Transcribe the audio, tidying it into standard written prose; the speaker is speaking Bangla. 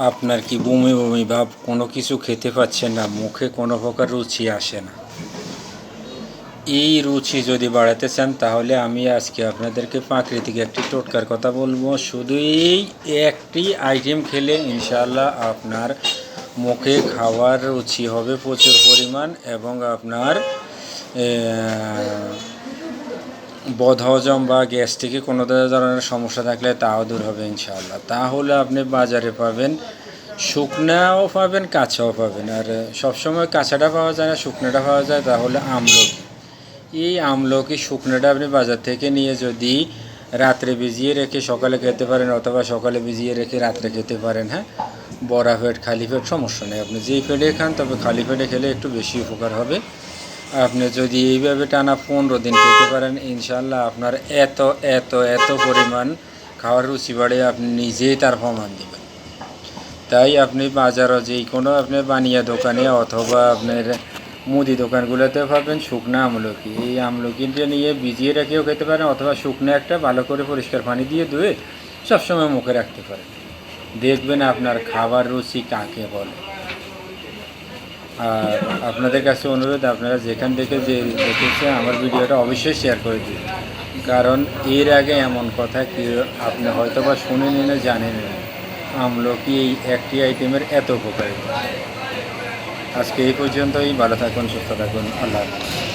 আপনার কি বমি বমি ভাব, কোনো কিছু খেতে পাচ্ছেন না, মুখে কোনো প্রকার রুচি আসে না? এই রুচি যদি বাড়াতে চান তাহলে আমি আজকে আপনাদেরকে প্রাকৃতিক একটি টোটকার কথা বলবো। শুধু এই একটি আইটেম খেলে ইনশাআল্লাহ আপনার মুখে খাওয়ার রুচি হবে প্রচুর পরিমাণ, এবং আপনার বদহজম বা গ্যাস্ট্রিকে কোনো ধরনের সমস্যা থাকলে তাও দূর হবে ইনশাআল্লাহ। তাহলে আপনি বাজারে পাবেন, শুকনাও পাবেন, কাঁচাও পাবেন। আর সবসময় কাঁচাটা পাওয়া যায় না, শুকনোটা পাওয়া যায়। তাহলে আমলকি, এই আমলকি শুকনোটা আপনি বাজার থেকে নিয়ে যদি রাত্রে ভিজিয়ে রেখে সকালে খেতে পারেন, অথবা সকালে ভিজিয়ে রেখে রাত্রে খেতে পারেন। হ্যাঁ, বড়া পেট খালি পেট সমস্যা নেই, আপনি যেই পেটে খান, তবে খালি পেটে খেলে একটু বেশি উপকার হবে। আপনি যদি এইভাবে টানা 15 দিন খেতে পারেন ইনশাআল্লাহ আপনার এত এত এত পরিমাণ খাওয়ার রুচি বাড়ে, আপনি নিজেই তার প্রমাণ দেবেন। তাই আপনি বাজারও যেই কোনো আপনি বানিয়া দোকানে অথবা আপনার মুদি দোকানগুলোতে পাবেন শুকনো আমলকি। এই আমলকিটা নিয়ে ভিজিয়ে রেখেও খেতে পারেন, অথবা শুকনো একটা ভালো করে পরিষ্কার পানি দিয়ে ধুয়ে সবসময় মুখে রাখতে পারেন। দেখবেন আপনার খাবার রুচি কাকে বলে। আর আপনাদের কাছে অনুরোধ, আপনারা যেখান থেকে যে দেখেছে আমার ভিডিওটা অবশ্যই শেয়ার করে দিন, কারণ এর আগে এমন কথা কি আপনি হয়তো বা শুনেন না, জানেন না আমলকি এই একটি আইটেমের এত উপকারিতা। আজকে এই পর্যন্তই, ভালো থাকুন, সুস্থ থাকুন, আল্লাহ হাফেজ।